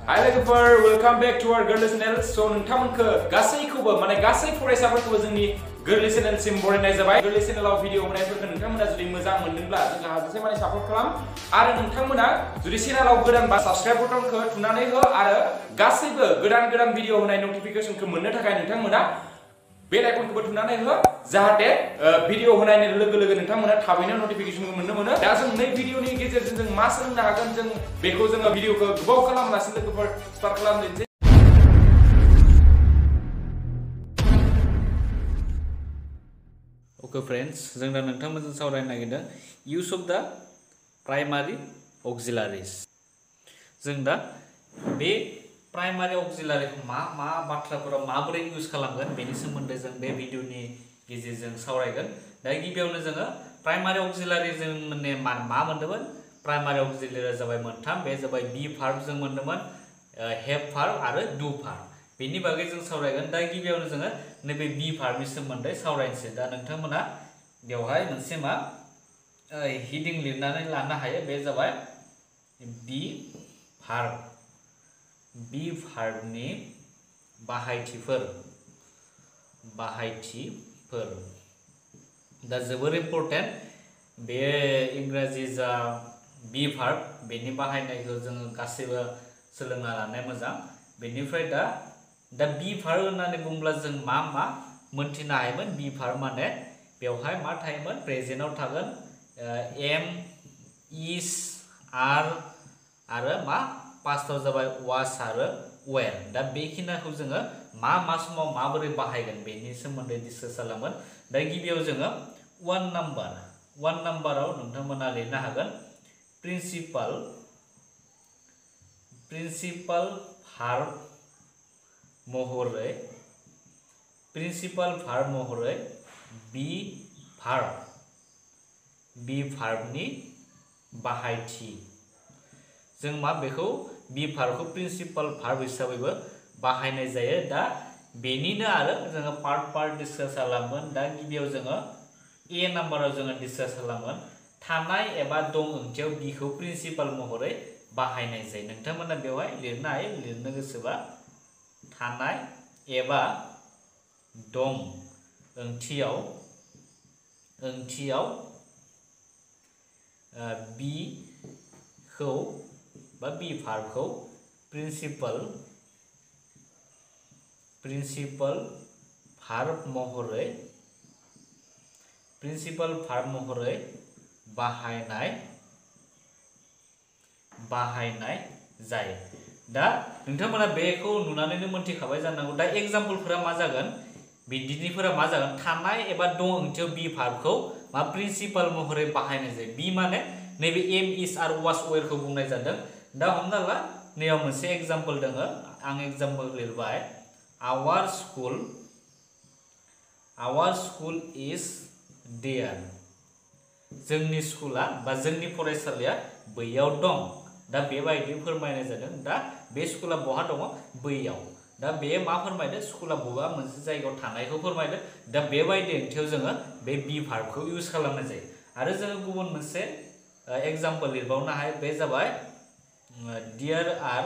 Hi लोगोफोर, welcome back to our Girly channel. So नोंथांमोनखौ गासैखौबो माने गासै फरायसाफोरखौबो जोंनि Girly channel सिम बरायनाय जाबाय। Girly channelआव भिडिअ होनायफोरखौ नोंथांमोना जुदि मोजां मोनदोंब्ला जोंहा हाजासे माने सापर्ट खालाम आरो नोंथांमोना जुदि चेनेलाव गोदानबा साबस्क्राइब बटनखौ थुनानै हो आरो गासैबो गोदान भिडिअ होनाय नटिफिकेशनखौ मोननो थाखाय नोंथांमोना बेल आइकनखौबो थुनानै हो जाहाथे भिडिअ होनायनि लोगो लोगो नोंथांमोना थाबैनो नटिफिकेशनखौ मोननो मोनो। दा जों नै भिडिअनि गेजेरजों जों मा सोलोंनो हागोन जों बेखौ जोङो भिडिअखौ गोबाव खालामालासिनो लोगोफोर स्टार्ट खालामनोसै। ओके फ्रेंड्स, जों दा नोंथांमोनजों सावरायनो नागिरदों यूज अफ द प्राइमारी ऑक्सिलारिज। जों दा बे प्राइमारी ऑक्सिलारिखौ मा बाथ्राफोराव माबोरै यूज खालामगोन बेनि सोमोन्दै जों बे भिडिअनि गेजेरजों सावरायगोन। दा गिबियावनो जोङो प्राइमारी ऑक्सिलारि जों माने मा मोनदोंमोन? प्राइमारी ऑक्सिलारिया जाबाय मोनथाम, बे जाबाय बी भार्ब जों मोनदोंमोन, हेव भार्ब आरो डू भार्ब। बेनि बागै जों सावरायगोन। दा गिबियावनो जोङो नैबे बी भार्बनि सोमोन्दै सावरायनोसै। दा नोंथांमोना बेवहाय मोनसे हिडिं लिरनानै लानो हायो, बे जाबाय बी भार्ब। बी भार्बनि बाहायथिफोर दा जोबोर इम्पर्टेन्ट बे इंराजि जा बी भार्ब बेनि बाहायनायखौ जोङो गासैबो सोलोंना लानाया मोजां। बेनिफ्राय दा बी भार्ब होननानै बुङोब्ला जों मा मोनथिनो हायोमोन? बी भार्ब माने बेवहाय मा थायोमोन? प्रेजेन्टआव थागोन एम, इज, आर आरो पास्टआव जाबाय वाज आरो वेर। दा बेखिनिखौ जोङो मा समाव माबोरै बाहायगोन बेनि सोमोन्दै डिसकास खालामगोन। दा गिबियाव जोङो वान नाम्बाराव नोंथांमोना लिरनो हागोन प्रिन्सिपाल भार्ब महरै बी भार्बनि बाहायथि। जों बेखौ बी भार्बखौ प्रिन्सिपाल भार्ब हिसाबैबो बाहायनाय जायो। दा बेनिनो आरो जोङो पार्ट डिसकास खालामगोन। दा गिबियाव जोङो ए नाम्बाराव जोङो डिसकास खालामगोन थानाय एबा दं ओंथियाव बीखौ प्रिन्सिपाल महरै बाहायनाय जायो। नोंथांमोना बेवहाय लिरनो हायो, लिरनो गोसोबा थानाय एबा दं ओंथियाव बीखौ बा बी भार्बखौ प्रिन्सिपाल भार्ब महरै बाहायनाय जायो। दा नोंथांमोना बेखौ नुनानैनो मोनथिखाबाय जानांगौ। दा एग्जाम्पलफोरा मा जागोन? बिदिन्थिफोरा मा जागोन? थानाय एबा दं ओंथियाव बी भार्बखौ प्रिन्सिपाल महरै बाहायनाय जायो। बी माने नैबे एम, इज आरो वाज वेरखौ बुंनाय जादों। दा हमना ला नैयाव मोनसे एग्जाम्पल दङ, आं एग्जाम्पल लिरबाय आवार स्कुल इज देयार। जोंनि स्कुला बा जोंनि फरायसालिया बैयाव दं। दा बेबायदि फोरमायनाय जादों। दा बे स्कुला बहा दङ? बैयाव। दा बे मा फोरमायदों? स्कुला बबेबा मोनसे जायगायाव थानायखौ फोरमायदों। दा बेबायदि ओंथियाव जोङो बे बी भार्बखौ यूज खालामनाय जायो। आरो जोङो गुबुन मोनसे एग्जाम्पल लिरबावनो हायो, बे जाबाय there R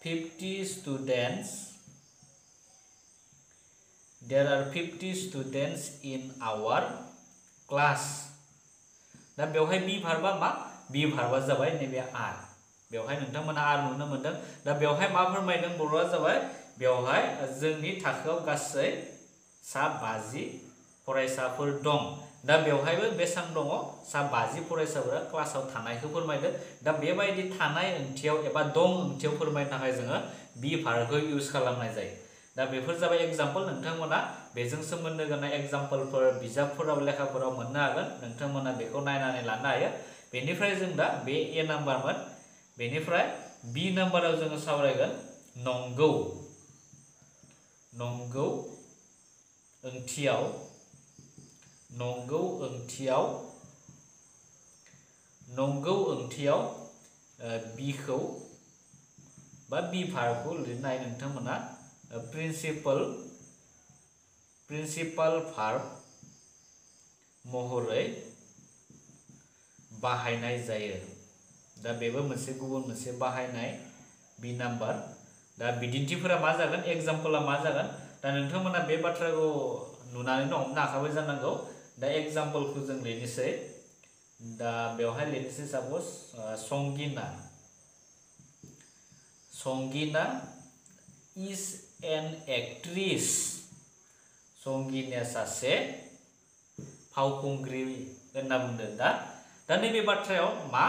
50 students in our class। दा बेवहाय बी भार्बा मा? बी भार्बा जाबाय नैबे आर। बेवहाय नोंथांमोना आर नुनो मोनदों। दा बेवहाय मा फोरमायदों? बर'आ जाबाय बेवहाय जोंनि थाखोआव गासै 50 फरायसाफोर दं। दा बेवहायबो बेसेबां दङ? 50 फरायसाफोरा क्लासाव थानायखौ फोरमायदों। दा बेबायदि थानाय ओंथियाव एबा दं ओंथियाव फोरमायनो थाखाय जोङो बी भार्बखौ यूज खालामनाय जायो। दा बेफोर जाबाय एग्जाम्पल। नोंथांमोना बेजों सोमोन्दो गोनां एग्जाम्पलफोर बिजाबफोराव लेखाफोराव मोननो हागोन। नोंथांमोना बेखौ नायनानै लानो हायो। बेनिफ्राय जों दा बे ए नाम्बारमोन। बेनिफ्राय बी नाम्बाराव जोङो सावरायगोन नंगौ ओंथियाव बीखौ बा बी भार्बखौ लिरनाय नोंथांमोना प्रिन्सिपाल भार्ब महरै बाहायनाय जायो दा बेबो मोनसे गुबुन मोनसे बाहायनाय बी नाम्बार दा बिदिन्थिफोरा मा जागोन एग्जाम्पला मा जागोन दा नोंथांमोना बे बाथ्राखौ नुनानैनो हमनो हाखाबाय जानांगौ दा एग्जाम्पलखौ जों लिरनोसै दा बेवहाय लिरनोसै साप'ज संगिना इज एन एक्ट्रिस संगिनाया सासे फावखुंग्रि होनना बुंदों दा नैबे बाथ्रायाव मा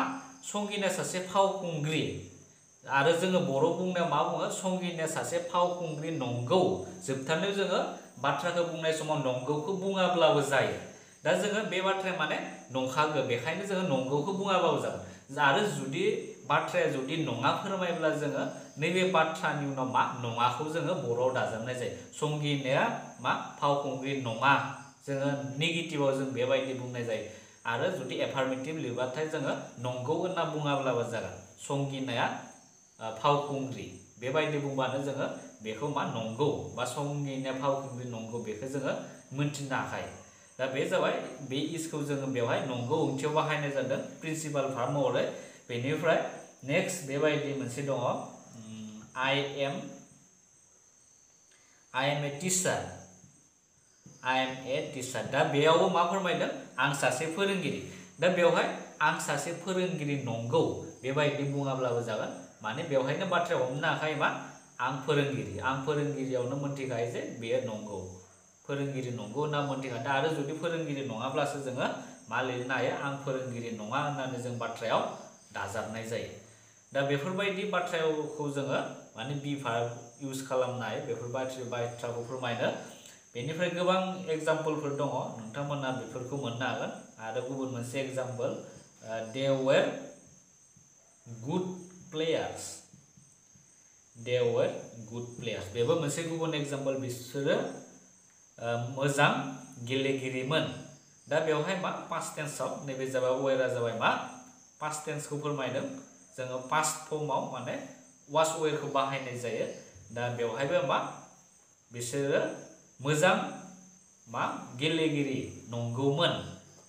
संगिनाया सासे फावखुंग्रि आरो जोङो बर' बुंनायाव मा बुङो संगिनाया सासे फावखुंग्रि नंगौ जोबथारनायाव जोङो बाथ्राखौ बुंनाय समाव नंगौखौ बुङाब्लाबो जायो दा जोङो बे बाथ्राया माने नंखागौ बेखायनो जोङो नंगौखौ बुङाब्लाबो जागोन आरो जुदि बाथ्राया जुदि नङा फोरमायब्ला जोङो नैबे बाथ्रानि उनाव मा नङाखौ जोङो बर'आव दाजाबनाय जायो संगिनाया मा फावखुंग्रि नङा जोङो नेगेटिभआव जों बेबायदि बुंनाय जायो आरो जुदि एफार्मेटिभ लिरबाथाय जोङो नंगौ होनना बुङाब्लाबो जागोन संगिनाया फावखुंग्रि बेबायदि बुंबानो जोङो बेखौ मा नंगौ बा संगिनाया फावखुंग्रि नंगौ बेखौ जोङो मोनथिनो हाखायो दा बे जाबाय बे इसखौ जोङो बेवहाय नंगौ ओंथियाव बाहायनाय जादों प्रिन्सिपाल भार्ब महरै बेनिफ्राय नेक्स्ट बेबायदि मोनसे दङ I am a teacher दा बेयावबो मा फोरमायदों आं सासे फोरोंगिरि दा बेवहाय आं सासे फोरोंगिरि नंगौ बेबायदि बुङाब्लाबो जागोन माने बेवहायनो बाथ्राया हमनो हाखायो मा आं फोरोंगिरियावनो मोनथिखायो जे बेयो नंगौ फोरोंगिरि नंगौ होनना मोनथिखायो दा आरो जुदि फोरोंगिरि नङाब्लासो जोङो मा लिरनो हायो आं फोरोंगिरि नङा होननानै जों बाथ्रायाव दाजाबनाय जायो दा बेफोरबायदि बाथ्राखौ जोङो माने बी भार्ब इउज खालामनाय बेफोर बाथ्राखौ फोरमायनो बेनिफ्राय गोबां एग्जाम्पलफोर दङ नोंथांमोना बेफोरखौ मोननो हागोन आरो गुबुन मोनसे example they were good players बेबो मोनसे गुबुन एग्जाम्पल बिसोरो मोजां गेलेगिरिमोन दा बेवहाय मा पास्ट टेन्सआव नैबे जाबाय वेरा जाबाय मा पास्ट टेन्सखौ फोरमायदों जोङो पास्ट फर्मआव माने वाज वेरखौ बाहायनाय जायो दा बेवहायबो मा बिसोरो मोजां मा गेलेगिरि नंगौमोन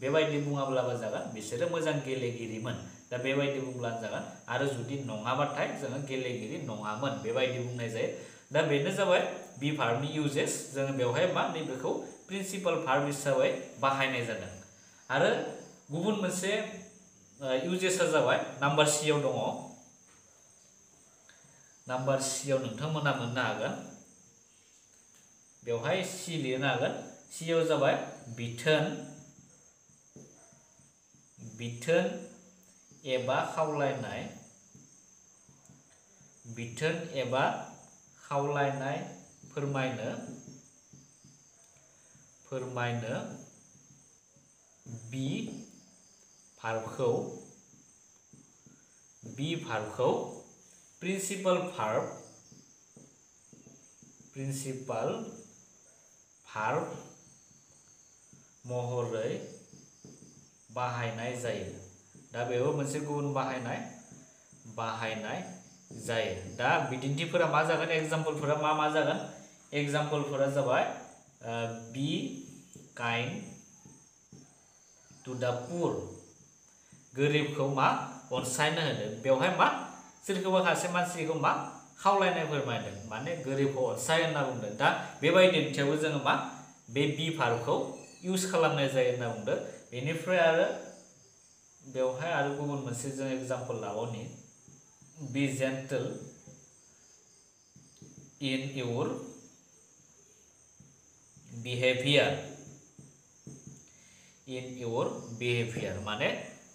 बेबायदि बुङाब्लाबो जागोन बिसोरो मोजां गेलेगिरिमोन दा बेबायदि बुंब्लानो जागोन आरो जुदि नङाबाथाय जोङो गेलेगिरि नङामोन बेबायदि बुंनाय जायो दा बेनो जाबाय बी भार्बनि इउजेस जोङो बेवहाय मा नैबेखौ प्रिन्सिपाल भार्ब हिसाबै बाहायनाय जादों आरो गुबुन मोनसे इउजेसआ जाबाय नाम्बार सीआव दङ नाम्बार सीआव नोंथांमोना मोननो हागोन बेवहाय सी लिरनो हागोन सीआव जाबाय बिथोन एबा खावलायनाय फोरमायनो बी भार्बखौ प्रिन्सिपाल भार्ब महरै बाहायनाय जायो दा बेबो मोनसे गुबुन बाहायनाय जायो दा बिदिन्थिफोरा मा जागोन एग्जाम्पलफोरा मा जागोन एग्जाम्पलफोरा जाबाय बी काइन्ड टु दा पुर गोरिबखौ मा अनसायनो होदों बेवहाय मा सोरखौबा सासे मानसिखौ मा खावलायनाय फोरमायदों माने गोरिबखौ अनसाय होनना बुंदों दा बेबायदि ओंथियावबो जोङो मा बे बी भार्बखौ इउज खालामनाय जायो होनना बुंदों बेनिफ्राय आरो बेवहाय आरो गुबुन मोनसे जों एग्जाम्पल लाबावनि बी जेन्टल इन इउर बिहेभियार माने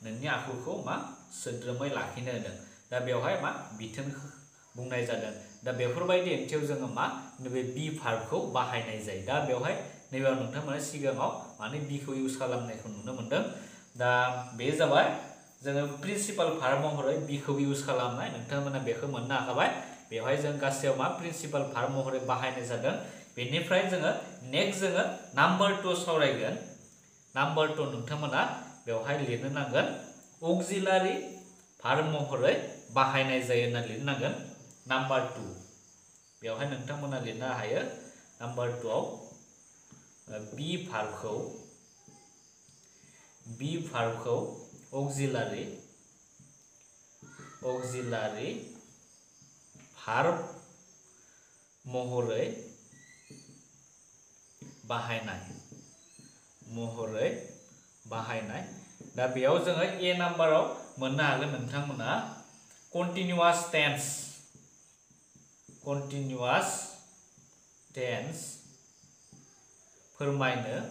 नोंनि आखुखौ मा सोद्रोमै लाखिनो होदों दा बेवहाय मा बिथोन बुंनाय जादों दा बेफोरबायदि ओंथियाव जोङो मा नैबे बी भार्बखौ बाहायनाय जायो दा बेवहाय नैबेयाव नोंथांमोना सिगाङाव माने बीखौ इउज खालामनायखौ नुनो मोनदों दा बे जाबाय जोङो प्रिन्सिपाल भार्ब महरै बीखौ इउज खालामनाय नोंथांमोना बेखौ मोननो हाखाबाय बेवहाय जों गासैयाव मा प्रिन्सिपाल भार्ब महरै बाहायनाय जादों बेनिफ्राय जोङो नेक्स्ट जोङो नाम्बार 2 सावरायगोन नाम्बार 2 नोंथांमोना बेवहाय लिरनो नांगोन अक्सिलारि भार्ब महरै बाहायनाय जायो होनना लिरनांगोन नाम्बार 2 बेवहाय नोंथांमोना लिरनो हायो नाम्बार 2 आव बी भार्बखौ auxiliary verb महरै बाहायनाय दा बेयाव जोङो ए नाम्बाराव मोननो हागोन नोंथांमोना continuous tense फोरमायनो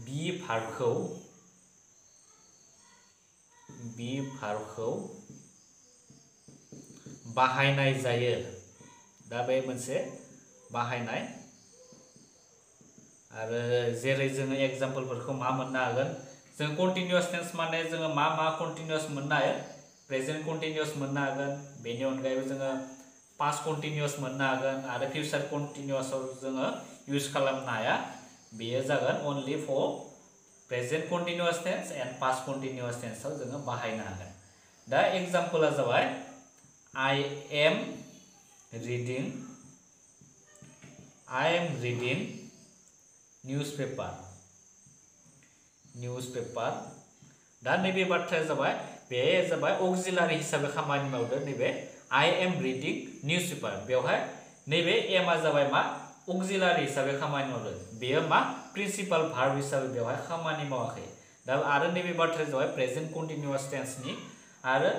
बी भार्बखौ बाहायनाय जायो दा बे मोनसे बाहायनाय आरो जेरै जोङो एग्जाम्पलफोरखौ मा मोननो हागोन जों कन्टिनिउअस टेन्स माने जोङो मा कन्टिनिउअस मोननो हायो प्रेजेन्ट कन्टिनिउअस मोननो हागोन बेनि अनगायैबो जोङो पास्ट कन्टिनिउअस मोननो हागोन आरो फिउचार कन्टिनिउअसआव जोङो इउज खालामनो हाया बेयो जागोन only for present continuous tense and past continuous टेन्सआव जोङो बाहायनो हागोन दा एग्जाम्पला जाबाय I am reading newspaper दा नैबे बाथ्राया जाबाय बे जाबाय auxiliary हिसाबै खामानि मावदों नैबे I am reading newspaper बेवहाय नैबे एमआ जाबाय मा auxiliary हिसाबै खामानि मावदों बेयो मा प्रिन्सिपाल भार्ब हिसाबै बेवहाय खामानि मावाखै दा आरो नैबे बाथ्राया जाबाय प्रेजेन्ट कन्टिनिउअस टेन्सनि आरो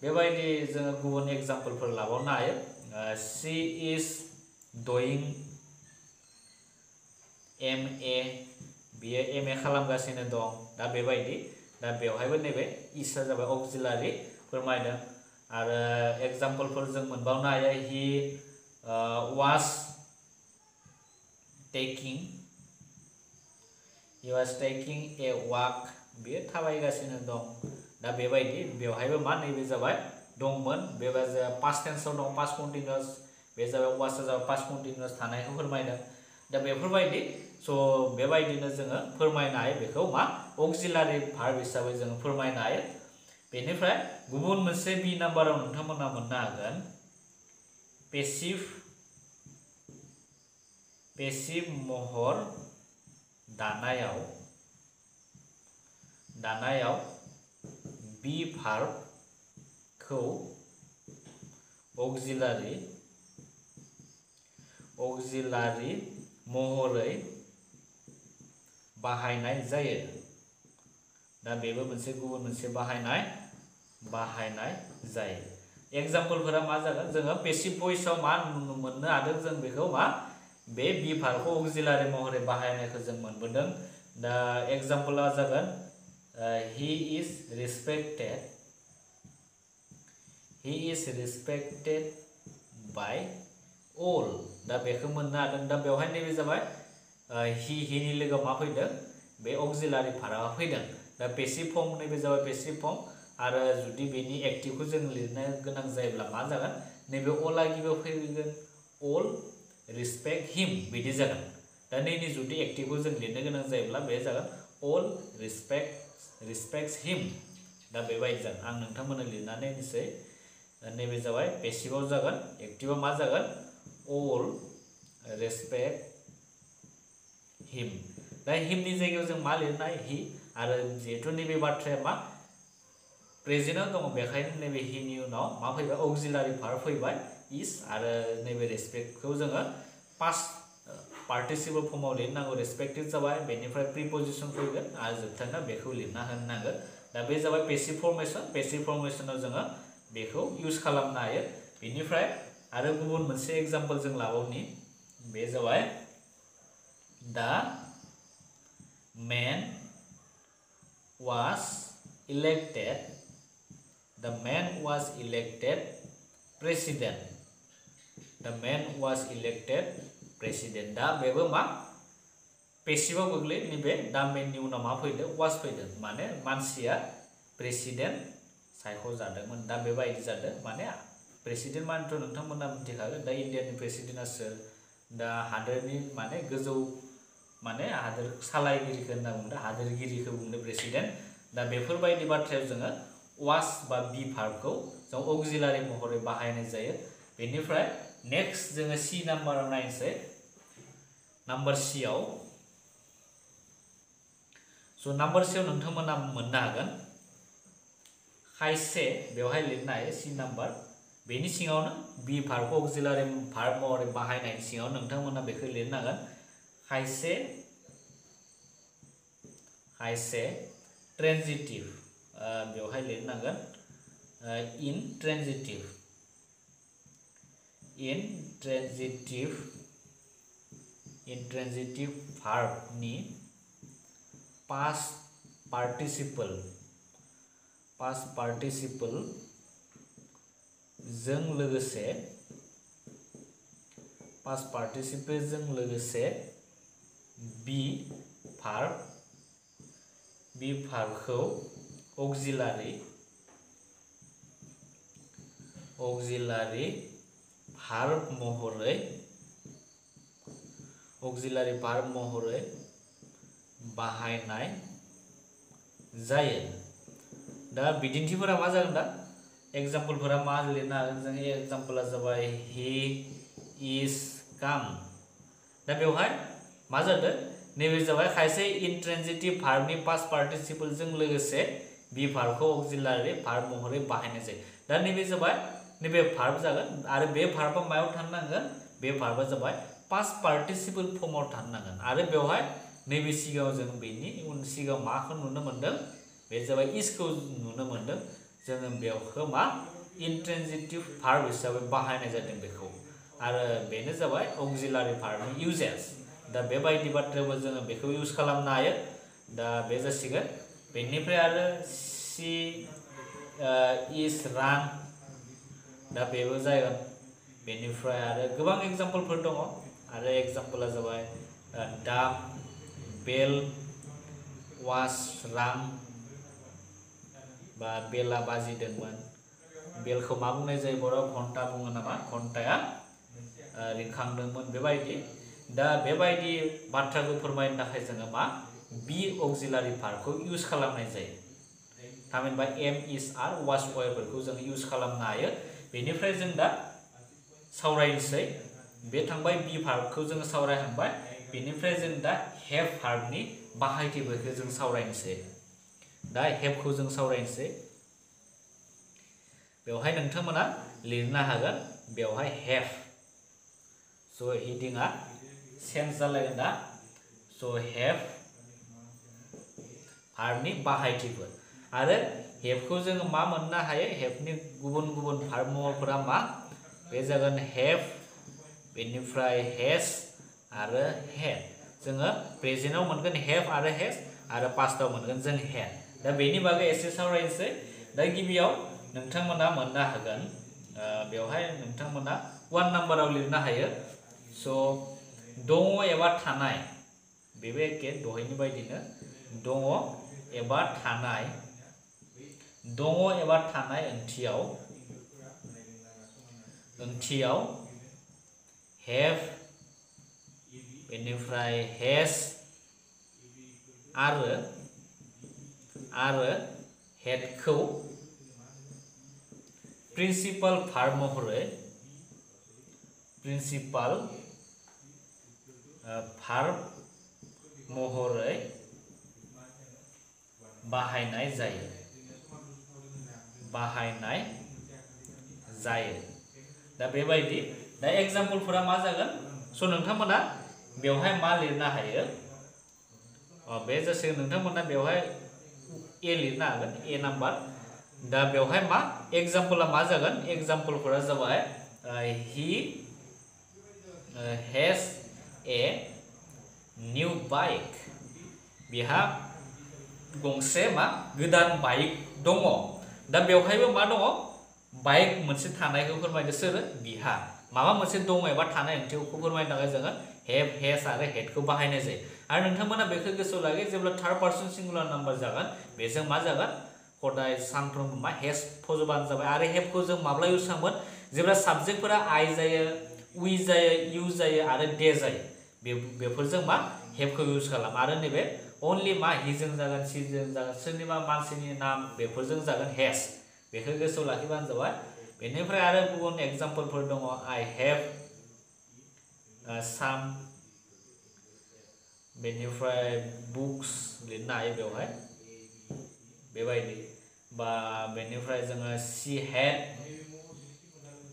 बेबायदि जोङो गुबुन एग्जाम्पलफोर लाबावनो हायो she is doing MA बियो MA खालामगासिनो दं दा बेबायदि दा बेवहायबो नैबे इसआ जाबाय auxiliary फोरमायदों आरो एग्जाम्पलफोर जों मोनबावनो हायो he was taking a walk बियो थाबायगासिनो दं दा बेबायदि बेवहायबो मा नैबे जाबाय दंमोन बेबायदि पास्ट टेन्सआव दं पास्ट कन्टिनिउअस बे जाबाय वासआ जाबाय पास्ट कन्टिनिउअस थानायखौ फोरमायदों दा बेफोरबायदि स' बेबायदिनो जोङो फोरमायनो हायो बेखौ मा auxiliary verb हिसाबै जोङो फोरमायनो हायो बेनिफ्राय गुबुन मोनसे बी नाम्बाराव नोंथांमोना मोननो हागोन पेसिभ महर दानायाव बी भार्बखौ auxiliary महरै बाहायनाय जायो दा बेबो मोनसे गुबुन मोनसे बाहायनाय जायो एग्जाम्पलफोरा मा जागोन जोङो पेसिभ भइसआव मा मोननो हादों जों बेखौ मा बे बी भार्बखौ auxiliary महरै बाहायनायखौ जों मोनबोदों दा एग्जाम्पला जागोन he is respected by all दा बेखौ मोननो हादों दा बेवहाय नैबे जाबाय हिनि लोगोआव मा फैदों बे auxiliary भार्बआ फैदों दा पेसिभ फर्म नैबे जाबाय पेसिभ फर्म आरो जुदि बेनि एक्टिभखौ जों लिरनो गोनां जायोब्ला मा जागोन नैबे अला गिबियाव फैगोन all respect him बिदि जागोन दा नैनि जुदि एक्टिभखौ जों लिरनो गोनां जायोब्ला बे जागोन all respects him दा बेबायदि जागोन आं नोंथांमोननो लिरनानै होनोसै नैबे जाबाय पेसिभआव जागोन एक्टिभआव मा जागोन all respect him दा हिमनि जायगायाव जों मा लिरनाय हि आरो जिहेतु नैबे बाथ्राया मा प्रेजेन्टआव दङ बेखायनो नैबे हिनि उनाव मा फैबाय auxiliary verb फैबाय is आरो नैबे रेसपेक्टखौ जोङो पास्ट पार्टिसिपल फर्माव लिरनांगौ रेसपेक्टेड जाबाय बेनिफ्राय प्रिपोजिशन फैगोन आरो जोबथारना बेखौ लिरना होनो नांगोन दा बे जाबाय पेसिभ फर्मेसनाव जोङो बेखौ इउज खालामनो हायो बेनिफ्राय आरो गुबुन मोनसे एग्जाम्पल जों लाबावनि बे जाबाय दा man was elected president दा बेबो मा पेसिभआव गोग्लैयो नैबे दा मेननि उनाव मा फैदों वाज फैदों माने मानसिया प्रेसिडेन्ट सायख'जादोंमोन दा बेबायदि जादों माने प्रेसिडेन्ट मानेथ' नोंथांमोना मिथिखागोन दा इन्डियानि प्रेसिडेन्टआ सोर दा हादोरनि माने गोजौ माने हादोर सालायगिरिखौ होनना बुंदों हादोरगिरिखौ बुंदों प्रेसिडेन्ट दा बेफोरबायदि बाथ्रायाव जोङो वाज बा बी भार्बखौ जों auxiliary महरै बाहायनाय जायो बेनिफ्राय नेक्स्ट जोङो सी नाम्बाराव नायनोसै नाम्बार सीआव स' नाम्बार सेयाव नोंथांमोना मोननो हागोन खायसे बेवहाय लिरनो हायो C नाम्बार बेनि सिङावनो बी भार्बखौ अक्सिलारि भार्ब महरै बाहायनायनि सिङाव नोंथांमोना बेखौ लिरनो हागोन खायसे ट्रेन्जिटिभ बेवहाय लिरनो हागोन इनट्रेन्जिटिभ भार्बनि पास्ट पार्टिसिपल जों लोगोसे बी भार्बखौ अक्सिलारि भार्ब महरै बाहायनाय जायो दा बिदिन्थिफोरा मा जागोन दा एग्जाम्पलफोरा मा लिरनो हागोन जों एग्जाम्पला जाबाय ही इज काम दा बेवहाय मा जादों नैबे जाबाय खायसे इनट्रेन्जिटिभ भार्बनि पास्ट पार्टिसिपलजों लोगोसे बी भार्बखौ अक्सिलारि भार्ब महरै बाहायनाय जायो दा नैबे जाबाय नैबे भार्ब जागोन आरो बे भार्बा मायाव थानो नांगोन बे भार्बा जाबाय पास्ट पार्टिसिपल फर्माव थानो नांगोन आरो बेवहाय नैबे सिगाङाव जों बेनि सिगाङाव माखौ नुनो मोनदों बे जाबाय इसखौ नुनो मोनदों जोङो बेखौ मा इनट्रेन्जिटिभ भार्ब हिसाबै बाहायनाय जादों बेखौ आरो बेनो जाबाय अक्सिलारि भार्बनि इउजेस दा बेबायदि बाथ्रायावबो जोङो बेखौ इउज खालामनो हायो दा बे जासिगोन बेनिफ्राय आरो सी इज रान दा बेबो जागोन बेनिफ्राय आरो गोबां एग्जाम्पलफोर दङ आरो एग्जाम्पला जाबाय डाक बेल वाज रां बा बेला बाजिदोंमोन बेलखौ मा बुंनाय जायो बर'आव घन्टा बुङो नामा घन्टाया रिंखांदोंमोन बेबायदि दा बेबायदि बाथ्राखौ फोरमायनो थाखाय जोङो मा बी अक्सिलारि भार्बखौ इउज खालामनाय जायो थामहिनबा एम इज आर वाज वेयरफोरखौ जों इउज खालामनो हायो बेनिफ्राय जों दा सावरायनोसै बे थांबाय बी भार्बखौ जोङो सावरायखांबाय बेनिफ्राय जों दा हेभ भार्बनि बाहायथिफोरखौ जों सावरायनोसै दा हेभखौ जों सावरायनोसै बेवहाय नोंथांमोना लिरनो हागोन बेवहाय हेभ स' हिडिंआ चेन्ज जालायगोन दा स' हेभ भार्बनि बाहायथिफोर आरो हेभखौ जोङो मा मोननो हायो हेभनि गुबुन गुबुन भार्ब महरफोरा मा बे जागोन हेभ बेनिफ्राय हेज आरो हेड जोङो प्रेजेन्टआव मोनगोन हेभ आरो हेज आरो पास्टआव मोनगोन जों हेड दा बेनि बागै एसे सावरायनोसै दा गिबियाव नोंथांमोना मोननो हागोन बेवहाय नोंथांमोना 1 नाम्बाराव लिरनो हायो स' दङ एबा थानाय बेबो एखे दहायनि बायदिनो दङ एबा थानाय ओंथियाव हेभ बेनिफ्राय हेज आरो हेडखौ प्रिन्सिपाल भार्ब महरै बाहायनाय जायो दा बेबायदि दा एग्जाम्पलफोरा मा जागोन स' नोंथांमोना बेवहाय मा लिरनो हायो बे जासिगोन नोंथांमोना बेवहाय ए लिरनो हागोन ए नाम्बार दा बेवहाय मा एग्जाम्पला मा जागोन एग्जाम्पलफोरा जाबाय he has a new bike बिहा गंसे मा गोदान बाइक दङ दा बेवहायबो मा दङ बाइक मोनसे थानायखौ फोरमायनो सोर बिहा माबा मोनसे दङ एबा थानाय ओंथिखौ फोरमायनो थाखाय जोङो हेभ हेज आरो हेडखौ बाहायनाय जायो आरो नोंथांमोना बेखौ गोसोआव लागे जेब्ला थार्ड पार्सन सिंगुलार नाम्बार जागोन बेजों मा जागोन हदाय सानफ्रोमबो मा हेज फज'बानो जाबाय आरो हेभखौ जों माब्ला इउज खालामगोन जेब्ला साबजेक्टफोरा आइ जायो उइ जायो इउ जायो आरो दे जायो बेफोरजों मा हेभखौ इउज खालाम आरो नैबे अनलि मा हिजों जागोन सिजों जागोन सोरनिबा मानसिनि नाम बेफोरजों जागोन हेज बेखौ गोसोआव लाखिबानो जाबाय बेनिफ्राय आरो गुबुन एग्जाम्पलफोर दङ आइ हेभ साम बेनिफ्राय बुक्स लिरनो हायो बेवहाय बेबायदि बा बेनिफ्राय जोङो शी हैड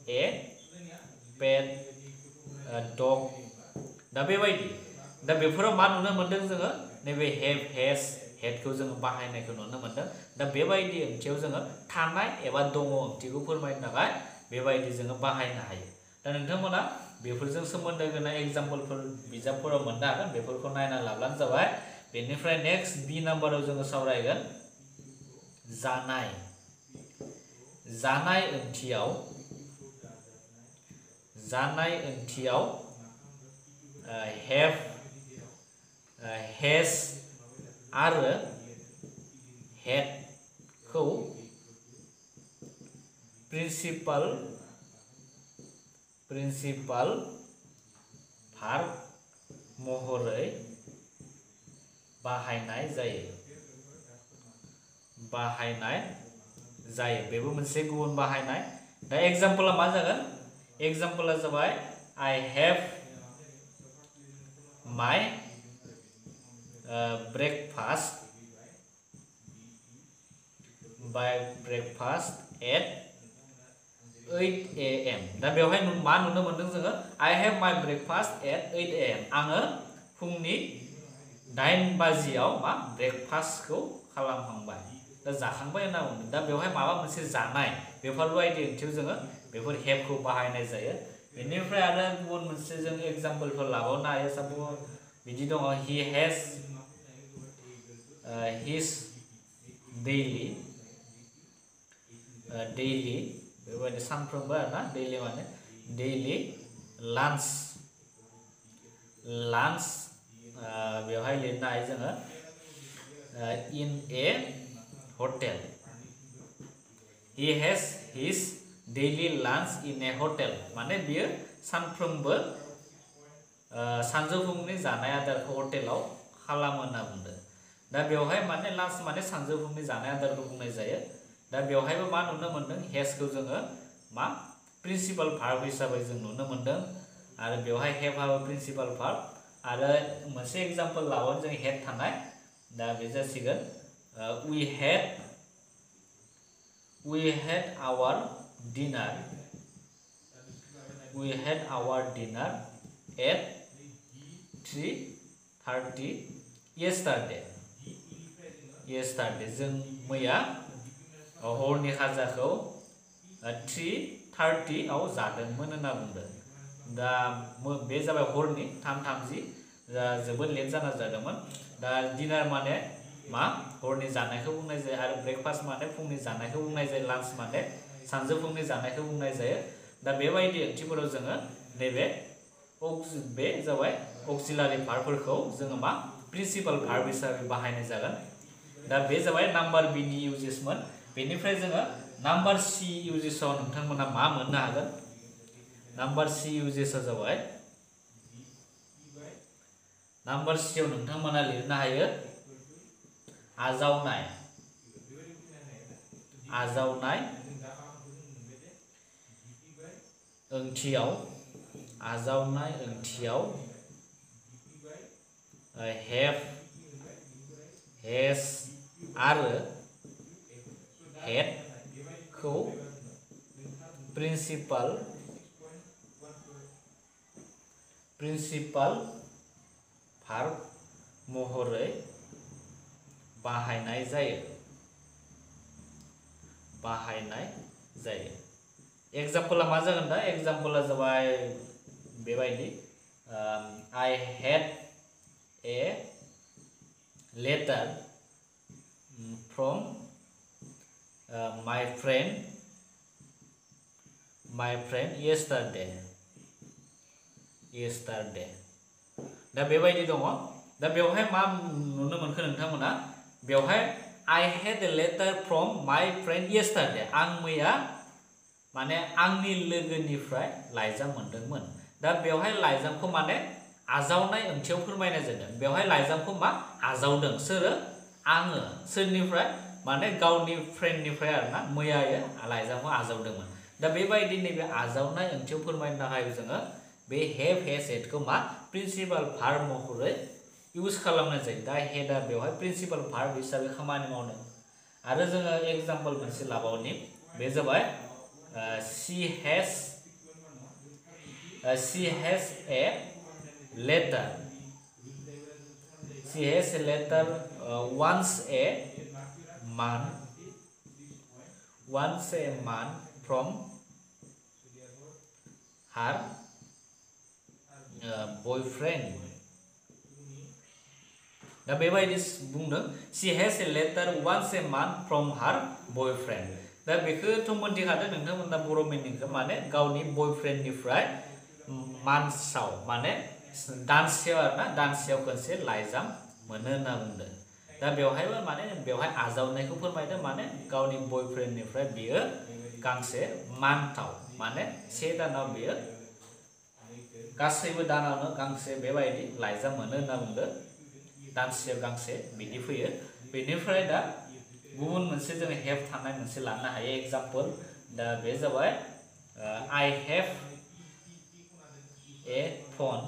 ए पेट डग दा बेबायदि दा बेफोराव मा नुनो मोनदों जोङो नैबे हेव हेज हेडखौ जोङो बाहायनायखौ नुनो मोनदों दा बेबायदि ओंथियाव जोङो थानाय एबा दङ ओंथिखौ फोरमायनो थाखाय बेबायदि जोङो बाहायनो हायो दा नोंथांमोना बेफोरजों सोमोन्दो गोनां एग्जाम्पलफोर बिजाबफोराव मोननो हागोन बेफोरखौ नायना लाब्लानो जाबाय बेनिफ्राय नेक्स्ट बी नाम्बाराव जोङो सावरायगोन जानाय जानाय ओंथियाव हेव हेज आरो हेड खौ प्रिन्सिपाल भार्ब महरै बाहायनाय जायो बेबो मोनसे गुबुन बाहायनाय दा एग्जाम्पला मा जागोन एग्जाम्पला जाबाय I have my breakfast at 8 AM दा बेवहाय मा नुनो मोनदों जोङो I have my breakfast at 8 AM आङो फुंनि 8 बाजियाव मा ब्रेकफास्टखौ खालामखांबाय दा जाखांबाय होनना बुंदों दा बेवहाय माबा मोनसे जानाय बेफोरबायदि ओंथियाव जोङो बेफोर हेवखौ बाहायनाय जायो बेनिफ्राय आरो गुबुन मोनसे जों एग्जाम्पलफोर लाबावनो हायो साप'ज बिदि दङ he has his daily बेबायदि सानफ्रोमबो आरोना डेलि माने डेलि लान्च बेवहाय लिरनो हायो जोङो इन ए hotel he has his daily lunch in a hotel माने बियो सानफ्रोमबो सानजौफुंनि जानाय आदारखौ हटेलाव खालामो होनना बुंदों दा बेवहाय माने लान्च माने सानजौफुंनि जानाय आदारखौ बुंनाय जायो दा बेवहायबो मा नुनो मोनदों हेजखौ जोङो मा प्रिन्सिपाल भार्ब हिसाबै जों नुनो मोनदों आरो बेवहाय हेभआबो प्रिन्सिपाल भार्ब आरो मोनसे एग्जाम्पल लाबावनो जों हेड थानाय दा बे जासिगोन we had our dinner at 3:30 yesterday जों मैया हरनि खाजाखौ 3:30 आव जादोंमोन होनना बुंदों दा बे जाबाय हरनि 3:30 जोबोद लेट जाना जादोंमोन दा डिनार माने मा हरनि जानायखौ बुंनाय जायो आरो ब्रेकफास्ट माने फुंनि जानायखौ बुंनाय जायो लान्च माने सानजौफुंनि जानायखौ बुंनाय जायो दा बेबायदि ओंथिफोराव जोङो नैबे बे जाबाय अक्सिलारि भार्बफोरखौ जोङो मा प्रिन्सिपाल भार्ब हिसाबै बाहायनाय जागोन दा बे जाबाय नाम्बार बी नि इउजेसमोन बेनिफ्राय जोङो नाम्बार सी इउजेसाव नोंथांमोना मा मोननो हागोन नाम्बार सी इउजेसा जाबाय नाम्बार सीआव नोंथांमोना लिरनो हायो आजावनाय ओंथियाव हेव हेज आरो हेड खौ प्रिन्सिपाल भार्ब महरै बाहायनाय जायो एग्जाम्पला मा जागोन दा एग्जाम्पला जाबाय बेबायदि I had a letter from my friend yesterday दा बेबायदि दङ दा बेवहाय मा नुनो मोनखो नोंथांमोना बेवहाय I had a letter from my friend yesterday आं मैया माने आंनि लोगोनिफ्राय लाइजाम मोनदोंमोन दा बेवहाय लाइजामखौ माने आजावनाय ओंथियाव फोरमायनाय जादों बेवहाय लाइजामखौ मा आजावदों सोरो आङो सोरनिफ्राय माने गावनि फ्रेन्डनिफ्राय आरोना मैयायो लाइजामखौ आजावदोंमोन दा बेबायदि नैबे आजावनाय ओंथियाव फोरमायनो थाखाय जोङो बे हेव हेज हेडखौ मा प्रिन्सिपाल भार्ब महरै इउज खालामनाय जायो दा हेडआ बेवहाय प्रिन्सिपाल भार्ब हिसाबै खामानि मावदों आरो जोङो एग्जाम्पल मोनसे लाबावनि बे जाबाय she has a letter once a month from her boyfriend दा बेबायदि बुंदों she has a letter once a month from her boyfriend दा बेखौथ' मोनथिखादों नोंथांमोना बर' मिनिंखौ माने गावनि बयफ्रेन्डनिफ्राय मान्थ्सआव माने दानसेयाव आरोना दानसेयाव खनसे लाइजाम मोनो होनना बुंदों दा बेवहायबो माने बेवहाय आजावनायखौ फोरमायदों माने गावनि बयफ्रेन्डनिफ्राय बियो गांसे मान्थआव माने से दानाव बियो गासैबो दानावनो गांसे बेबायदि लाइजाम मोनो होनना बुंदों दानसेयाव गांसे बिदि फैयो बेनिफ्राय दा गुबुन मोनसे जों हेभ थानाय मोनसे लानो हायो एग्जाम्पल दा बे जाबाय I have a phone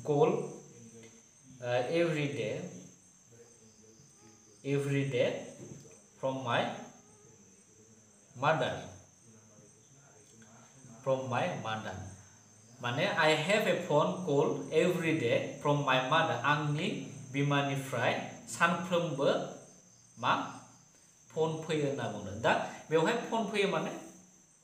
call every day from my mother माने I have a phone call every day from my mother आंनि बिमानिफ्राय सानफ्रोमबो मा फन फैयो होनना बुंदों दा बेवहाय फन फैयो माने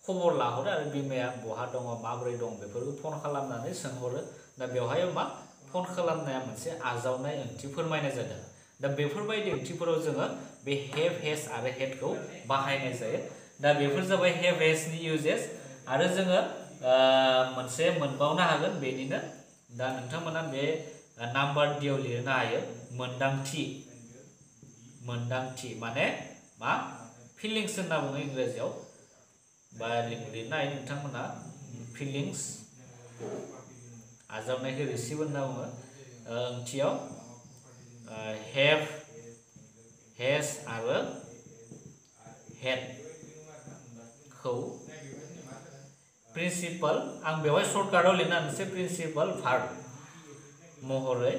खबर लाहरो आरो बिमाया बहा दङ माबोरै दं बेफोरखौ फन खालामनानै सोंहरो दा बेवहाय मा फन खालामनाया मोनसे आजावनाय ओंथि फोरमायनाय जादों दा बेफोरबायदि ओंथिफोराव जोङो बे हेभ हेज आरो हेडखौ बाहायनाय जायो दा बेफोर जाबाय हेभ हेजनि इउजेस आरो जोङो मोनसे मोनबावनो हागोन बेनिनो दा नोंथांमोना बे नाम्बार डिआव लिरनो हायो मोनदांथि माने मा फिलिंस होनना बुङो इंराजियाव बा लिरनो हायो नोंथांमोना फिलिंस आजावनायखौ रिसिभ होनना बुङो ओंथियाव हेभ हेज आरो हेडखौ प्रिन्सिपाल आं बेवहाय सर्टकाटाव लिरना होनोसै प्रिन्सिपाल भार्ब महरै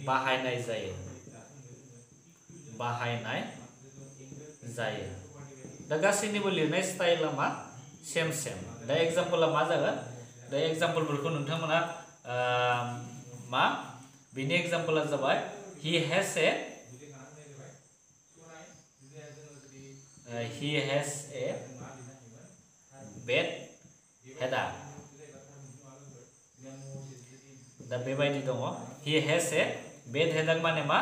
बाहायनाय जायो दा गासैनिबो लिरनाय स्टाइला मा सेम दा एग्जाम्पला मा जागोन दा एग्जाम्पलफोरखौ नोंथांमोना मा बिनि एग्जाम्पला जाबाय he has a bad headache दा बेबायदि दङ he has a bad headache माने मा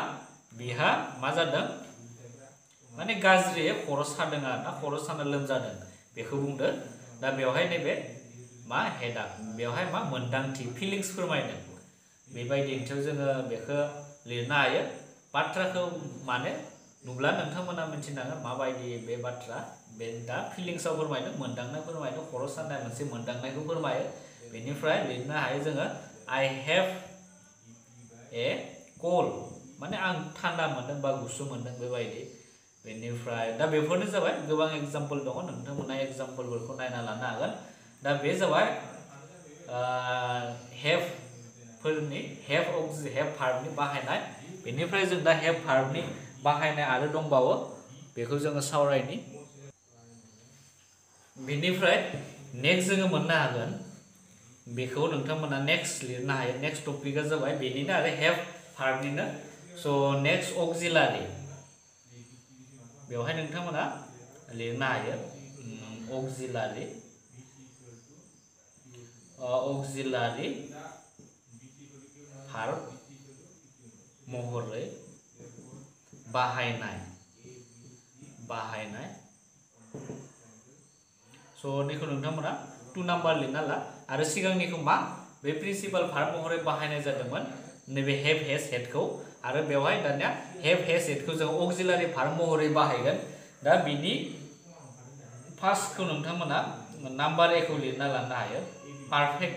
बिहा मा जादों माने गाज्रि खर' सादों आरोना खर' साना लोमजादों बेखौ बुंदों दा बेवहाय नैबे मा हेडाक बेवहाय मा मोनदांथि फिलिंस फोरमायदों बेबायदि ओंथियाव जोङो बेखौ लिरनो हायो बाथ्राखौ माने नुब्ला नोंथांमोना मिथिनांगोन माबायदि बे बाथ्रा बे दा फिलिंसआव फोरमायदों मोनदांनाय फोरमायदों खर' सानाय मोनसे मोनदांनायखौ फोरमायो बेनिफ्राय लिरनो हायो जोङो I have a cold माने आं थान्दा मोनदों बा गुसु मोनदों बेबायदि बेनिफ्राय दा बेफोरनो जाबाय गोबां एग्जाम्पल दङ नोंथांमोना एग्जाम्पलफोरखौ नायना लानो हागोन दा बे जाबाय हेभ भार्बनि बाहायनाय बेनिफ्राय जों दा हेभ भार्बनि बाहायनाय आरो दंबावो बेखौ जोङो सावरायनि बेनिफ्राय नेक्स्ट जोङो मोननो हागोन बेखौ नोंथांमोना नेक्स्ट लिरनो हायो नेक्स्ट टपिकआ जाबाय बेनिनो आरो हेभ भार्बनिनो स' नेक्स्ट अक्जिलारि बेवहाय नोंथांमोना लिरनो हायो अक्जिलारि भार्ब महरै बाहायनाय स' बेखौ नोंथांमोना 2 नाम्बार लिरना ला आरो सिगांनिखौ मा बे प्रिन्सिपाल भार्ब महरै बाहायनाय जादोंमोन नैबे हेभ हेज हेडखौ आरो बेवहाय दानिया हेभ हेज हेडखौ जों अक्जिलारि भार्ब महरै बाहायगोन दा बिनि फार्स्टखौ नोंथांमोना नाम्बार ए खौ लिरना लानो हायो पारफेक्ट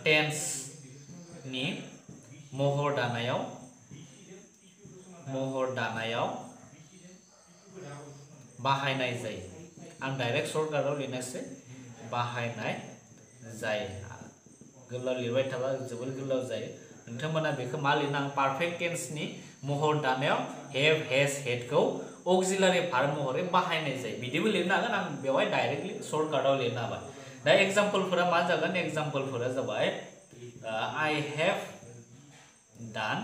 टेन्सनि महर दानायाव बाहायनाय जायो आं डाइरेक्ट सर्टकाटाव लिरनायसै बाहायनाय जायो गोलाव लिरबाय थाबा जोबोर गोलाव जायो नोंथांमोना बेखौ मा लिरनांगौ पारफेक्ट टेन्सनि महर दानायाव हेव हेज हेडखौ ऑक्सिलारी भार्ब महरै बाहायनाय जायो बिदिबो लिरनो हागोन आं बेवहाय डाइरेक्टलि सर्टकाटाव लिरनो हाबाय दा एग्जाम्पलफोरा मा जागोन एग्जाम्पलफोरा जाबाय I have done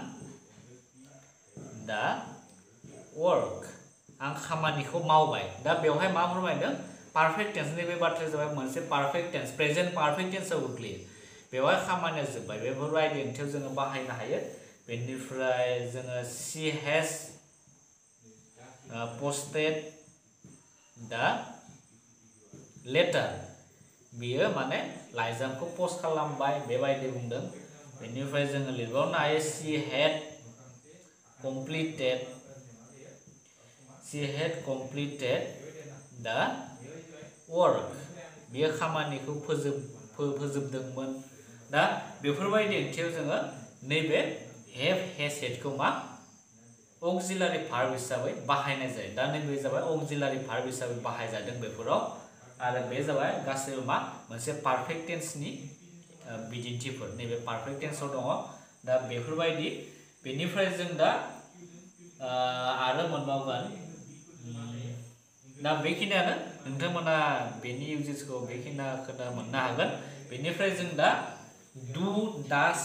the work आं खामानिखौ मावबाय दा बेवहाय मा फोरमायदों पारफेक्ट टेन्सनि बे बाथ्राया जाबाय मोनसे पारफेक्ट टेन्स प्रेजेन्ट पारफेक्ट टेन्सआव गोग्लैयो बेवहाय खामानिया जोब्बाय बेफोरबायदि ओंथियाव जोङो बाहायनो हायो बेनिफ्राय जोङो she has posted the letter बियो माने लाइजामखौ पोस्ट खालामबाय बेबायदि बुंदों बेनिफ्राय जोङो लिरबावनो हायो she had completed the work बियो खामानिखौ फोजोबदोंमोन दा बेफोरबायदि ओंथियाव जोङो नैबे हेव हेज हेडखौ मा ऑक्सिलारी भार्ब हिसाबै बाहायनाय जायो दा नैबे जाबाय ऑक्सिलारी भार्ब हिसाबै बाहायजादों बेफोराव आरो बे जाबाय गासैबो मा मोनसे पारफेक्ट टेन्सनि बिदिन्थिफोर नैबे पारफेक्ट टेन्सआव दङ दा बेफोरबायदि बेनिफ्राय जों दा आरो मोनबावगोन दा बेखिनियानो नोंथांमोना बेनि इउजेसखौ बेखिनिखौनो मोननो हागोन बेनिफ्राय जों दा डु डास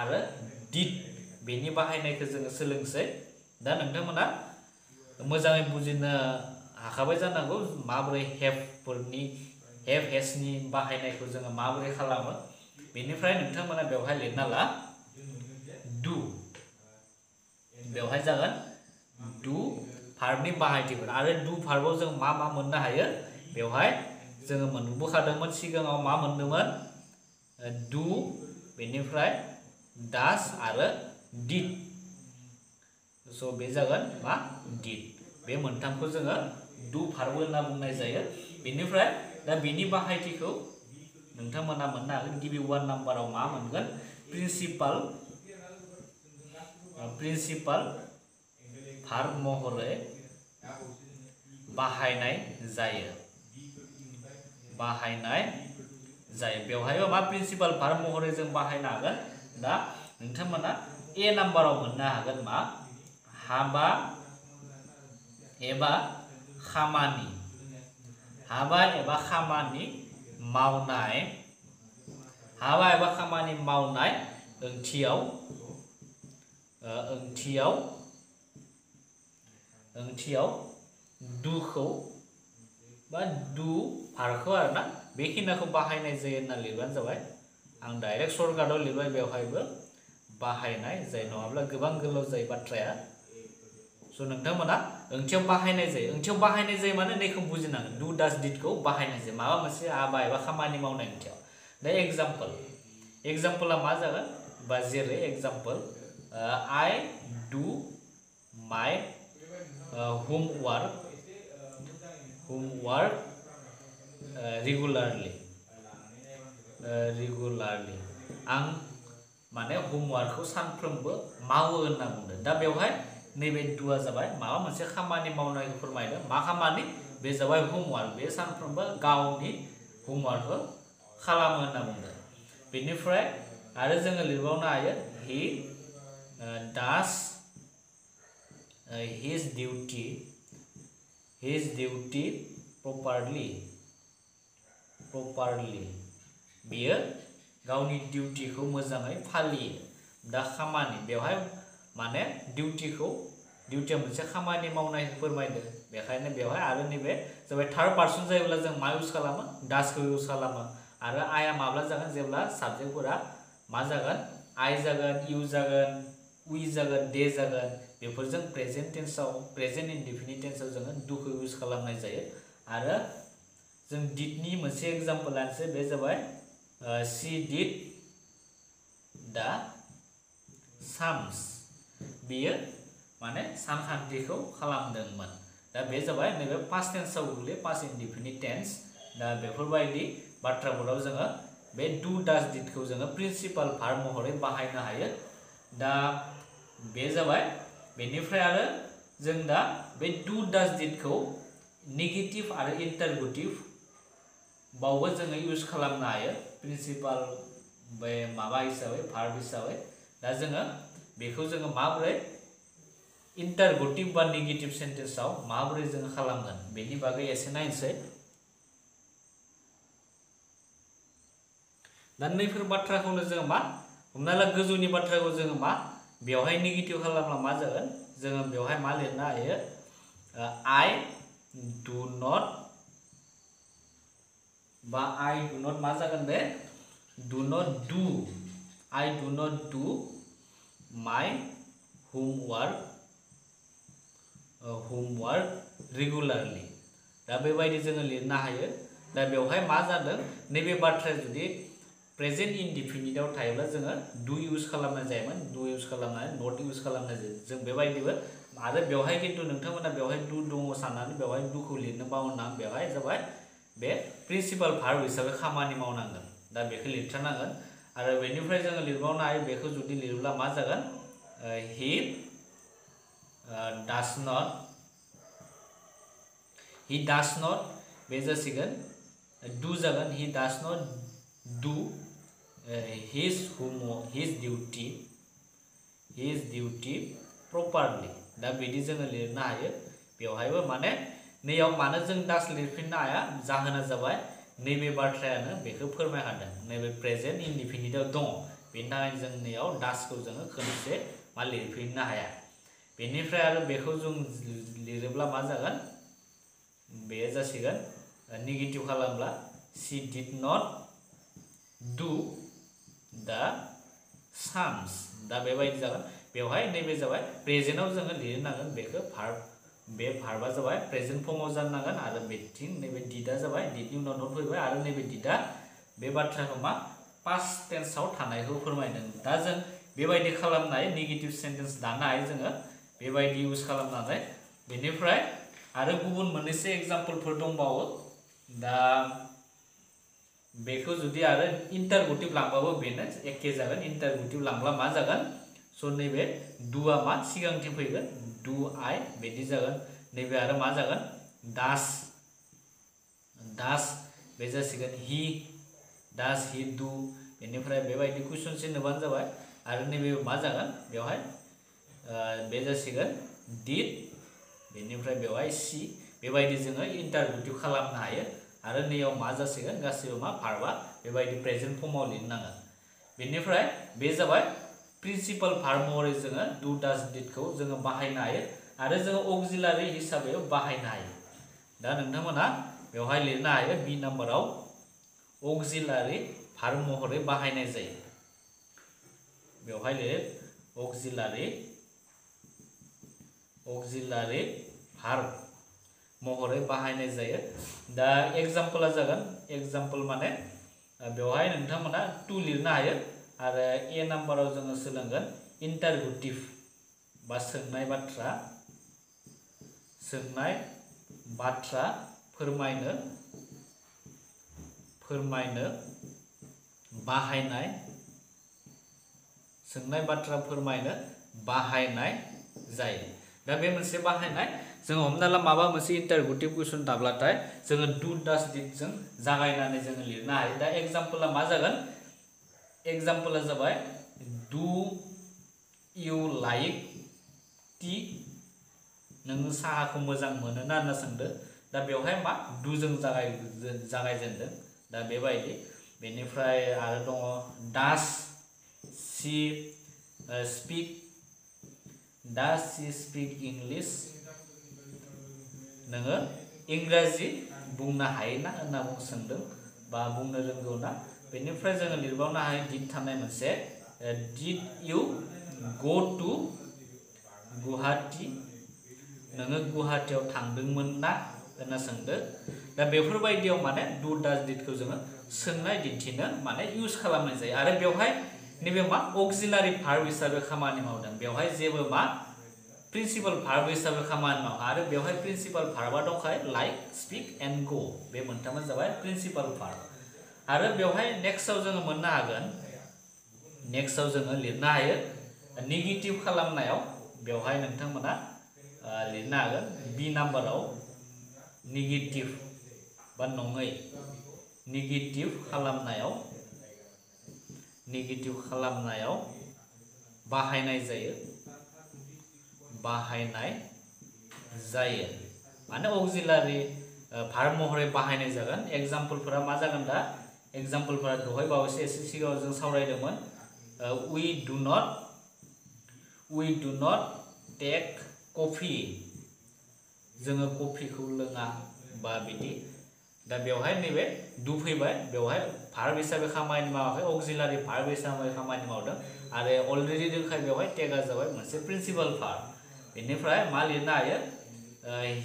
आरो डिड बेनि बाहायनायखौ जोङो सोलोंसै दा नोंथांमोना मोजाङै बुजिनो हाखाबाय जानांगौ माबोरै हेभफोरनि हेभ हेजनि बाहायनायखौ जोङो माबोरै खालामो बेनिफ्राय नोंथांमोना बेवहाय लिरना ला डु बेवहाय जागोन डु भार्बनि बाहायथिफोर आरो डु भार्बआव जों मा मा मोननो हायो बेवहाय जोङो मोनबोखादोंमोन सिगाङाव मा मोनदोंमोन डु बेनिफ्राय डास आरो डिड स' बे जागोन मा डिड बे मोनथामखौ जोङो डु भार्ब होनना बुंनाय जायो बेनिफ्राय दा बेनि बाहायथिखौ नोंथांमोना मोननो हागोन गिबि 1 नाम्बाराव मा मोनगोन प्रिन्सिपाल भार्ब महरै बाहायनाय जायो बेवहायबो मा प्रिन्सिपाल भार्ब महरै जों बाहायनो हागोन दा नोंथांमोना ए नाम्बाराव मोननो हागोन मा हाबा एबा खामानि मावनाय ओंथियाव दुखौ बा डु भार्बखौ आरोना बेखिनिखौ बाहायनाय जायो होनना लिरबानो जाबाय आं डाइरेक्ट सर्टकाटाव लिरबाय बेवहायबो बाहायनाय जायो नङाब्ला गोबां गोलाव जायो बाथ्राया स' नोंथांमोना ओंथियाव बाहायनाय जायो माने नैखौ बुजिनांगोन डु डास डिडखौ बाहायनाय जायो माबा मोनसे हाबा एबा खामानि मावनाय ओंथियाव दा एग्जाम्पला मा जागोन बा जेरै example I do my homework regularly आं माने होमवर्कखौ सानफ्रोमबो मावो होनना बुंदों दा बेवहाय नैबे डुआ जाबाय माबा मोनसे खामानि मावनायखौ फोरमायदों मा खामानि बे जाबाय होमवर्क बे सानफ्रोमबो गावनि होमवर्कखौ खालामो होनना बुंदों बेनिफ्राय आरो जोङो लिरबावनो हायो he does his duty properly बियो गावनि डिउटिखौ मोजाङै फालियो दा खामानि बेवहाय माने डिउटिया मोनसे खामानि मावनायखौ फोरमायदों बेखायनो बेवहाय आरो नैबे जाबाय थार्ड पार्सन जायोब्ला जों मा इउज खालामो डासखौ इउज खालामो आरो आइआ माब्ला जागोन जेब्ला साबजेक्टफोरा मा जागोन आइ जागोन इउ जागोन उइ जागोन दे जागोन बेफोरजों प्रेजेन्ट इनडेफिनिट टेन्सआव जोङो डुखौ इउज खालामनाय जायो आरो जों डिडनि मोनसे एग्जाम्पल लानोसै बे जाबाय she did the sums बियो माने सानखान्थिखौ खालामदोंमोन दा बे जाबाय नैबे पास्ट टेन्सआव गोग्लैयो पास्ट इनडेफिनिट टेन्स दा बेफोरबायदि बाथ्राफोराव जोङो बे डु डास डिडखौ जोङो प्रिन्सिपाल भार्ब महरै बाहायनो हायो दा बे जाबाय बेनिफ्राय आरो जों दा बे डु डास डिडखौ नेगेटिव आरो इन्टारगेटिव बावबो जोङो इउज खालामनो हायो प्रिन्सिपाल बे माबा हिसाबै भार्ब हिसाबै दा जोङो बेखौ जोङो माबोरै इन्टारगेटिव बा नेगेटिव सेन्टेन्सआव माबोरै जोङो खालामगोन बेनि बागै एसे नायनोसै दा नैफोर बाथ्राखौनो जोङो मा हमना ला गोजौनि बाथ्राखौ जोङो मा बेवहाय नेगेटिव खालामब्ला मा जागोन जोङो बेवहाय मा लिरनो हायो I do not बा I do not मा जागोन बे do not do I do not do my homework regularly दा बेबायदि जोङो लिरनो हायो दा बेवहाय मा जादों नैबे बाथ्राया जुदि प्रेजेन्ट इनडिफिनिटआव थायोब्ला जोङो डु इउज खालामनाय जायोमोन डु इउज खालामनाय नट इउज खालामनाय जायो जों बेबायदिबो आरो बेवहाय खिन्थु नोंथांमोना बेवहाय डु दङ साननानै बेवहाय डुखौ लिरनो बावनाङा बेवहाय जाबाय बे प्रिन्सिपाल भार्ब हिसाबै खामानि मावनांगोन दा बेखौ लिरथारनांगोन आरो बेनिफ्राय जोङो लिरबावनो हायो बेखौ जुदि लिरोब्ला मा जागोन he does not बे जासिगोन डु जागोन he does not do his duty properly दा बिदि जोङो लिरनो हायो बेवहायबो माने नैयाव मानो जों दास लिरफिननो हाया जाहोना जाबाय नैबे बाथ्रायानो बेखौ फोरमायखादों नैबे प्रेजेन्ट इनडिफिनिटआव दङ बेनि थाखायनो जों नैयाव दासखौ जोङो खनसे मा लिरफिननो हाया बेनिफ्राय आरो बेखौ जों लिरोब्ला मा जागोन बे जासिगोन नेगेटिभ खालामब्ला she did not do the sums दा बेबायदि जागोन बेवहाय नैबे जाबाय प्रेजेन्टआव जोङो लिरनांगोन बेखौ भार्ब बे भार्बा जाबाय प्रेजेन्ट फर्माव जानांगोन आरो बेथिं नैबे डिडआ जाबाय डिडनि उनाव नट फैबाय आरो नैबे डिडआ बे बाथ्राखौ मा पास्ट टेन्सआव थानायखौ फोरमायदों दा जों बेबायदि खालामनो हायो नेगेटिभ सेन्टेन्स दानो हायो जोङो बेबायदि इउज खालामनानै बेनिफ्राय आरो गुबुन मोननैसो एग्जाम्पलफोर दंबावो दा बेखौ जुदि आरो इन्टारगेटिभ लांबाबो बेनो एखे जागोन इन्टारगेटिभ लांब्ला मा जागोन स' नैबे डुआ मा सिगांथिं फैगोन डु आइ बिदि जागोन नैबे आरो मा जागोन डास बे जासिगोन हि डु बेनिफ्राय बेबायदि कुइसन सिन होबानो जाबाय आरो नैबे मा जागोन बेवहाय बे जासिगोन डिड बेनिफ्राय बेवहाय सि बेबायदि जोङो इन्टारगेटिभ खालामनो हायो आरो नैयाव मा जासिगोन गासैबो मा भार्बा बेबायदि प्रेजेन्ट फर्माव लिरनांगोन बेनिफ्राय बे जाबाय प्रिन्सिपाल भार्ब महरै जोङो डु डास डिडखौ जोङो बाहायनो हायो आरो जोङो अक्सिलारि हिसाबै बाहायनो हायो दा नोंथांमोना बेवहाय लिरनो हायो बि नाम्बाराव अक्सिलारि भार्ब महरै बाहायनाय जायो बेवहाय लिर अक्सिलारि भार्ब महरै बाहायनाय जायो दा एग्जाम्पला जागोन एग्जाम्पल माने बेवहाय नोंथांमोना टु लिरनो हायो आरो ए नाम्बाराव जोङो सोलोंगोन इन्टारगेटिभ बा सोंनाय बाथ्रा फोरमायनो बाहायनाय सोंनाय बाथ्रा फोरमायनो बाहायनाय जायो दा बे मोनसे बाहायनाय जोङो हमना ला माबा मोनसे इन्टारगेटिभ कुइसन दाब्लाथाय जोङो डु डास डिडजों जागायनानै जोङो लिरनो हायो दा एग्जाम्पला मा जागोन एग्जाम्पला जाबाय डु इउ लाइक टि नों साहाखौ मोजां मोनोना होनना सोंदो दा बेवहाय मा डुजों जागायजेनदों दा बेबायदि बेनिफ्राय आरो दङ डास सी स्पिक इंलिश नोङो इंराजि बुंनो हायोना होनना सोंदों बा बुंनो रोंगौ ना बेनिफ्राय जोङो लिरबावनो हायो डिड थानाय मोनसे did you go to Guwahati नोङो गुवाहाटीयाव थांदोंमोन ना होनना सोंदो दा बेफोरबायदियाव माने डु डास डिडखौ जोङो सोंनाय दिन्थिनो माने इउज खालामनाय जायो आरो बेवहाय नैबे मा अक्सिलारि भार्ब हिसाबै खामानि मावदों बेवहाय जेबो मा प्रिन्सिपाल भार्ब हिसाबै खामानि मावा आरो बेवहाय प्रिन्सिपाल भार्बा दंखायो लाइक स्पिक एन्ड गो बे मोनथामा जाबाय प्रिन्सिपाल भार्ब आरो बेवहाय नेक्स्टआव जोङो मोननो हागोन नेक्स्टआव जोङो लिरनो हायो नेगेटिभ खालामनायाव बेवहाय नोंथांमोना लिरनो हागोन बि नाम्बाराव नेगेटिव बा नङै नेगेटिव खालामनायाव बाहायनाय जायो माने ऑक्सिलारी भार्ब महरै बाहायनाय जागोन एग्जांपलफोरा मा जागोन दा एग्जांपलफोरा दहाय बावैसो एसे सिगाङाव जों सावरायदोंमोन we do not take coffee जोङो कफिखौ लोङा बा बिदि दा बेवहाय नैबे डु फैबाय बेवहाय भार्ब हिसाबै खामानि मावाखै ऑक्सिलारी भार्ब हिसाबै खामानि मावदों आरो अलरेडि दंखायो बेवहाय टेकआ जाबाय मोनसे प्रिन्सिपल भार्ब बेनिफ्राय मा लिरनो हायो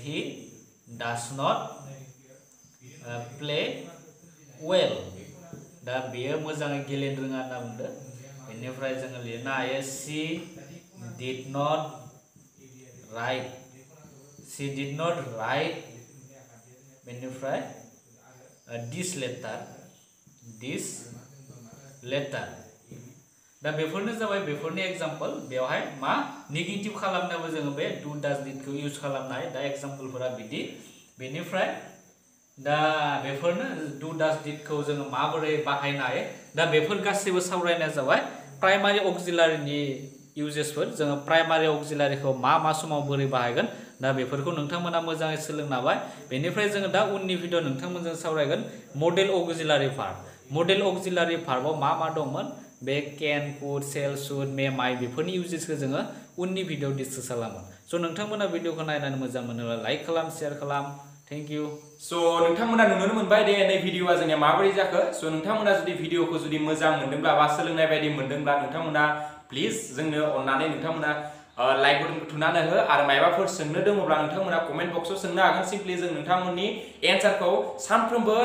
he does not play well दा बेयो मोजाङै गेलेनो रोङा होनना बुंदों बेनिफ्राय जोङो लिरनो हायो she did not write बेनिफ्राय this letter दा बेफोरनो जाबाय बेफोरनि एग्जांपल बेवहाय मा नेगेटिव खालामनायावबो जोङो बे डू डाज डिडखौ इउज खालामनाय दा एग्जांपलफोरा बिदि बेनिफ्राय दा बेफोरनो डू डाज डिडखौ जोङो माबोरै बाहायनो हायो दा बेफोर गासैबो सावरायनाया जाबाय प्राइमारि ऑक्सिलारीनि इउजेसफोर जोङो प्राइमारि ऑक्सिलारीखौ मा समाव बोरै बाहायगोन दा बेफोरखौ नोंथांमोना मोजाङै सोलोंनो हाबाय बेनिफ्राय जोङो दा उननि भिडिअ नोंथांमोनजों सावरायगोन मडेल ऑक्सिलारी भार्बआव मा दंमोन बे कैन कुड सेल शुड मे माइ बेफोरनि इउजेसखौ जोङो उननि भिडिअ डिसकास खालामगोन स' नोंथांमोना भिडिअखौ नायनानै मोजां मोनोब्ला लाइक खालाम शेयार खालाम थैंक यू स' नोंथांमोना नुनो मोनबाय दे नै भिडिअआ जोंनिया माबोरै जाखो स' नोंथांमोना जुदि भिडिअखौ जुदि मोजां मोनदोंब्ला बा सोलोंनाय बायदि मोनदोंब्ला नोंथांमोना प्लिज जोंनो अननानै नोंथांमोना लाइक बटनखौ थुनानै हो आरो मायबाफोर सोंनो दङब्ला नोंथांमोना कमेन्ट बक्सआव सोंनो हागोन सिम्पलि जों नोंथांमोननि एन्सारखौ सानफ्रोमबो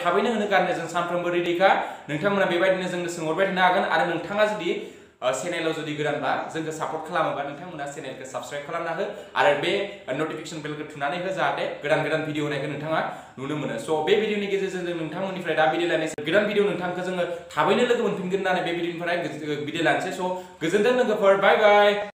थाबैनो होनो गारनो जों सानफ्रोमबो रेडिखा नोंथांमोना बेबायदिनो जोंनो सोंहरबाय थानो हागोन आरो नोंथाङा जुदि चेनेलाव जुदि गोदानब्ला जोंखौ सापर्ट खालामोबा नोंथांमोना चेनेलखौ साबस्क्राइब खालामना हो आरो बे नटिफिकेशन बेलखौ थुनानै हो जाहाथे गोदान भिडिअ होनायखौ नोंथाङा नुनो मोनो स' बे भिडिअनि गेजेरजों जों नोंथांमोननिफ्राय दा बिदाय लानोसै गोदान भिडिअ नोंथांखौ जोङो थाबैनो लोगो मोनफिनगोन होननानै बे भिडिअनिफ्राय बिदाय लानोसै स' गोजोनथों लोगोफोर बाय बाय